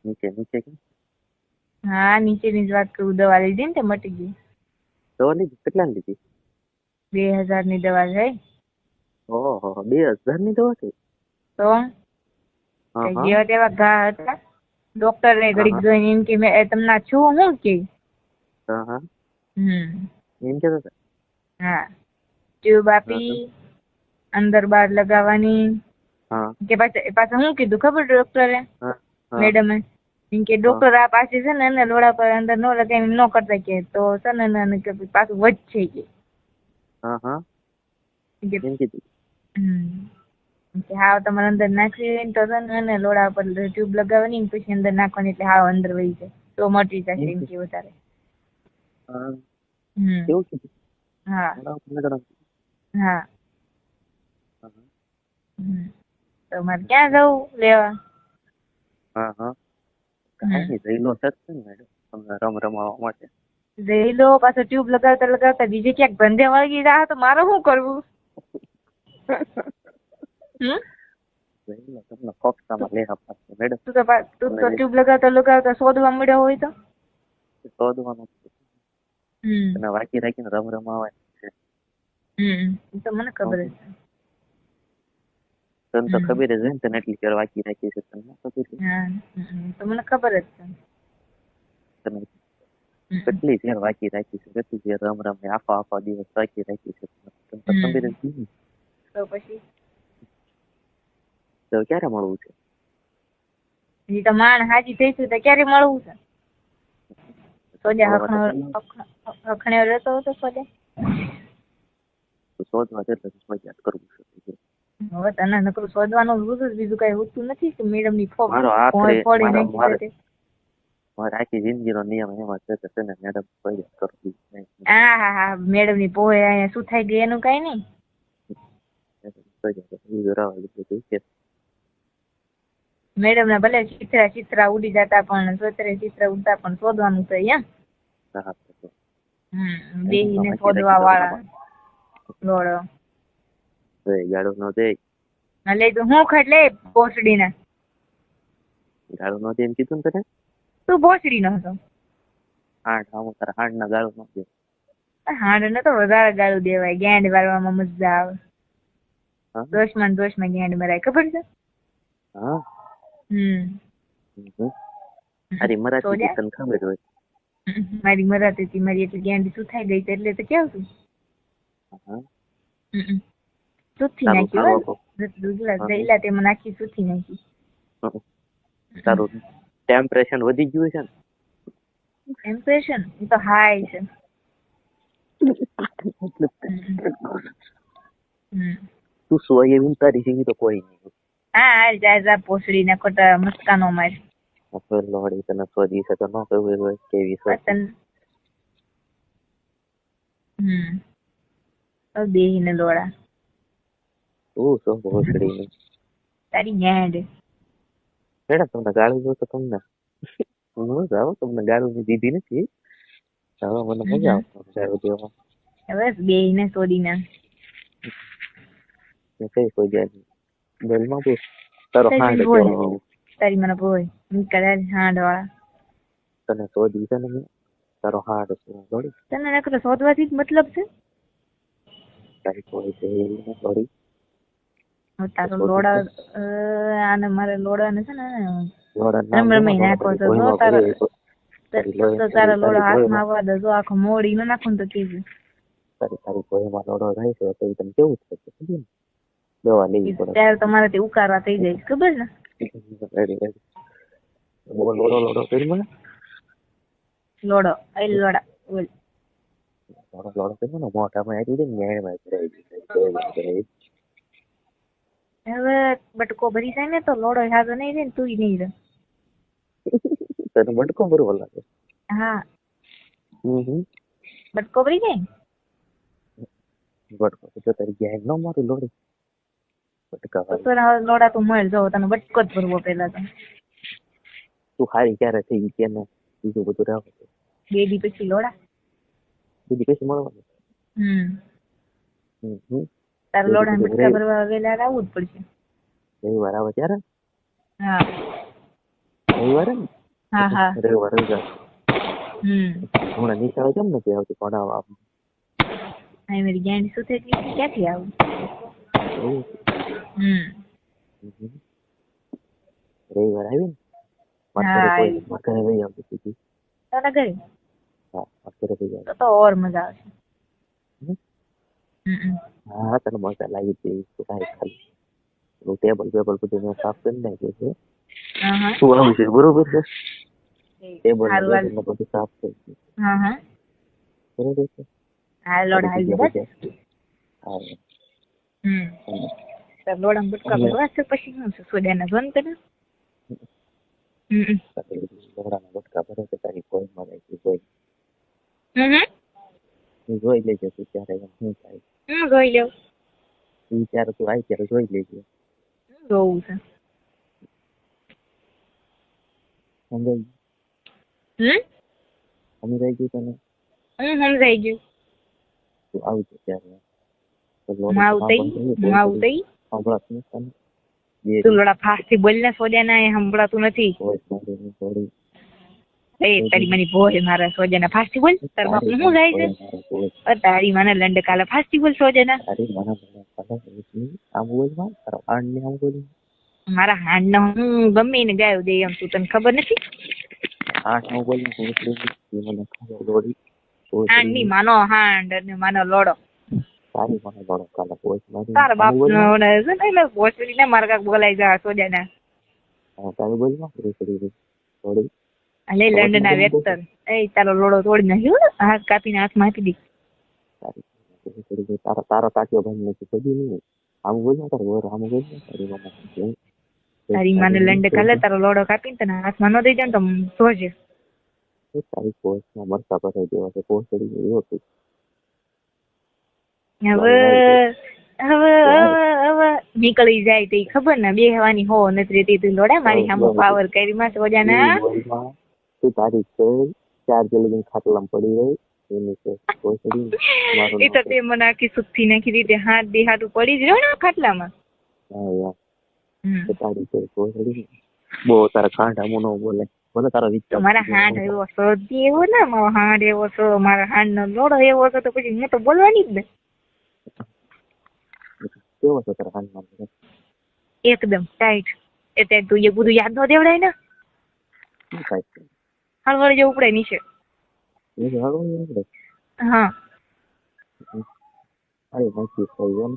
નીચે નીચે કે હા નીચેની જ વાત કરું. દવા લીધી ને તે મટી ગઈ. દવા લીધી? કેટલાની લીધી? 2000 ની દવા છે. ઓહો 2000 ની દવા છે? તો હા હા જેવા તેવા ઘા હતા. ડોક્ટરે હા ઘડીક જોઈને એમ કે મેં તમને છું હું કે હા હા એમ કેતા હતા? હા ટ્યુબ હા આપી અંદર બાર લગાવવાની હા કે પાછા શું કીધું ખબર ડોક્ટરે હા હા મેડમે એમ કે હા ડોક્ટર આ પાછી છે ને એને લોડા પર અંદર ન લગાવી ન કરતા કે તો છે ને કે પાછું વધશે કે હા હા એમ કીધું. હાવ તમારે અંદર નાખવી તો છે ને લોડા પર ટ્યુબ લગાવવાની પછી અંદર નાખવાની એટલે હાવ અંદર વહી જાય તો મટી જશે એમ કે વધારે. હા હમ કેવું કીધું? હા મેડમ હા તમારે ક્યાં જવું લેવા? હા હા કાંઈ હમ નહીં જઈલો છે ને મેડમ તમને રમાડવા માટે. જઈ લો પાછો ટ્યુબ લગાવતા લગાવતા બીજે ક્યાંક ધંધે વળગી જા તો મારે શું કરવું? જઈલો તમને ફોક્સામાં લઈ આપવા મેડમ. તું તો ટ્યુબ લગાવતા લગાવતા શોધવા મળ્યો હોય તો? શોધવાનું તને વાંચી રાખીને રમાડવા છે. તો મને ખબર જ છે. તને તો ખબર જ હોય ને તને એટલી વાર વાંચી રાખી છે તને ખબર છે. હા તો મને ખબર જ છે. તને કેટલી વાર વાંચી રાખી છે, કેટલી વાર રમ ને આખો દિવસ વાંચી રાખી છે તને તો ખબર જ નહીં. તો પછી તો ક્યારે મળવું છે? હજી તો માણ હાજી થઈશું તો ક્યારે મળવું છે? સોજા મળવા તો પેલા હખણ્યો રહેતો હતો સોજા? શોધવા જતો મજા કરવું છે. હવે તને નકરું શોધવાનું જ બીજું કઈ હોતું નથી કે મેડમ ની મારો આખરે ફોડી નાખી છે તે. મારે આખી જિંદગીનો નિયમ એમાં છે કે તને મેડમ કોઈ કરતી નહીં. હા મેડમ ની પોહે અહીંયા શું થાય ગઈ એનું કઈ નહીં. મેડમ ના ભલે ચિત્રા ઉડી જતા પણ ચિત્ર ઉડતા પણ શોધવાનું છે એમ. બેહીને શોધવા વાળા લોડો. ગાડો નો દે લે તું હું ખટલે પોસડી ના ગાળો નો દે એમ કીધું ને તને. તું ભોસડી નો હતો. હાંડ ના ગાળો નો દે. હાંડ ને તો વધારે ગાળું દેવાય ગેંડ વાળવામાં મજા આવે. દોશમાં ગેંડ મરાય ખબર છે? હા અરે મરાઠી સોજા તને ખબર હોય. મારી મરાતી હતી મારી એટલે ગેંડી શું થાય ગઈ એટલે તો કેવું છું. સુથી તારું નાખી હાલો જઈલા તેમાં નાખી સુથી નાખી. તારું ટેમ્પરેચર વધી ગયું છે ને? ઇમ્પ્રેશન તો હાઈ છે. તું સોય એવું તારી જેવી તો કોઈ નહીં. હા હાલ જા પોસડી ને ખોટા મસ્કાનો માર. લોડી તને શોધી છે તો ન કહ્યું હોય કેવી શોધી. બેહીને લોડા. તું શું ભોસડી ની. તારી ગેંડ. મેડમ તમને ગાળું દો તો તમને જાઓ તમને ગાળું દીધી નથી. હવે મને મજા આવશે ગાળું દેવામાં. બસ બેહીને શોધી ના. કઈ કોઈ જાય બેલમાં બહુ તારો હાંડ કેવો તારી મને બોય કદાચ હાંડ વાળા. તને શોધી છે ને તારો હાંડ છે થોડી. તને નકર શોધવાથી જ મતલબ છે. તારી કોઈ છે એવી થોડી. તારો લોડા આને મારે લોડા ને છે ને લોડા નામ લે રમી લોડા નાખો પછી તો જો ભોયમાં તારો તારો લોડો તારી હાથમાં ભોયમાં આવવા દે જો આખો મોડી ન નાખું તો કેજે. તારી ભોયમાં લોડો થાય છે તો તને કેવું છે ખબર ને દવા લેવી પડે. ત્યારે તમારાથી ઉકારવા થઈ જાય ખબર ને. લોડો કરી મને. લોડો બોલ. લોડો કરી મને મોઢામાં આવી દે ન્યાયમાં કરાવી. હવે બટકો ભરી જાય ને તો લોડો હાજો નહીં રે ને તું નહીં રે. તને બટકો ભરવો લાગે. હા બટકો ભરી જાય. બટકો તો તારી ગેંગ ન મારી લોડી. તો લોડા તું મળ જાવ તને બટકો જ ભરવો પેલા તો. તું હારી ક્યારે થઈ ગઈ કેને બીજું બધું રાખ. 2 દી પછી લોડા. બીજી કઈ મળવાનું. તારા લોડા ને બટકા ભરવા વેલા આવવું જ પડશે. રવિવાર આવે ત્યારે. હા રવિવારે ને હા હા રવિવાર રજા હમણાં નિશાળે કેમ નથી આવતી ભણાવવા આમ? અહીં મારી ગાંડી સુતે હતી, ક્યાંથી આવું? એવું છે. હમ. રવિવાર આવી ને મારા ઘરે કોઈ મારા ઘરે વહી આવતી સીધી. તારા ઘરે હા મારા ઘરે વહી તો ઓર મજા આવશે. આવતી. હા તને મજા લાગી હતી તો કાંઈ ખાલી ટેબલ બધું મેં સાફ કરી નાખ્યું છે. હા હા તું આવી છે બરોબર છે. ટેબલ ને હારું હાલ. ટેબલ ને બધું સાફ થઈ ગયું હા હા બરોબર છે. હા લોડ તારી હાલી જગ્યા બસ. બધી હા તાર લોડા બટકા અને ભરવા છે પછી શું છે સોજાના જોન તને. તારી લોડાના બટકા ભરે છે તારી કોઈ મળે છે કોઈ તું જોઈ લેજે તું ત્યારે એમ શું થાય જોઈ લેવું તું ત્યારે તું આવી ત્યારે જોઈ લેજે જોવું છે. સમજાઈ સમજાઈ ગયું તને સમજાઈ ગયું. તું આવજે ત્યારે તો હું લોડું આવું તઈ હું આવું તઈ સંભળાતું નથી તને બે તું લોડા ફાસ્ટ થી બોલ ને સોજાના એ સંભળાતું નથી. કોઈ મારી થોડી એ તારી મને ભોય મારા સોજાના ફાસ્ટ થી બોલ. તાર બાપ નું શું જાય છે? તારી મને લંડ કાલે ફાસ્ટ થી બોલ સોજાના. તારી મને આમ બોલમાં તારા આણ ને આમ બોલ મારા હાંડ ને હું ગમે ને ગાયો દે એમ તું તને ખબર નથી? આઠ આમ બોલ મને ખબર લોડી હાંડ ની માનો હાંડ અને માનો લોડો. તારી મને લોડો કાલે પોચ મારી તારા બાપ નો છે ને ભોસડી ને મારા કાક બોલાઈ જા સોજાના. તારી બોલમાં થોડી અલે લંડ ના વેક્ટર એ તારો લોડો તોડી નાખ્યો હાથ કાપીને હાથમાં આપી દી. તારા તાટીઓ ભાઈ નથી કદી નહીં આમ બોલ ને તારે વર આમ બોલ ને તારી મને તારી માને લંડ કાલે તારો લોડો કાપીને તને હાથમાં ન દઈ દે ને તો જોજે. તારી પોચમાં મરતા ભરાઈ દેવા છે પોચડી એવો છે હવે હવે હવે નીકળી જાય તો ખબર ને બેહવાની હો નથી રહેતી તું લોડા મારી સામે પાવર કરી માં સોજાના. તું તારી છે 4 જલ્દી ખાટલામાં પડી રહી એની છે પોચડી મારું એ તો તે મને આખી સુખથી નાખી દીધી હાથ દે હાથ પડી જ રહ્યો ને ખાટલામાં. હા યાર તારી છે પોચડી બહુ તારા કાંઠા મુનો બોલે બોલે તારો વિચાર મારા હાથ એવો શોધી એવો ને મારો હાથ એવો છો મારા હાથ નો લોડો એવો હતો તો પછી હું તો બોલવાની જ ને. કેવો છે તારા હાથમાં એકદમ ટાઈટ એટલે તું એ બધું યાદ ન દેવડાય ને શું થાય છે હળવળ જેવું પડે નીચે. એ હાલો ને હા અરે નક્કી થઈ ગયું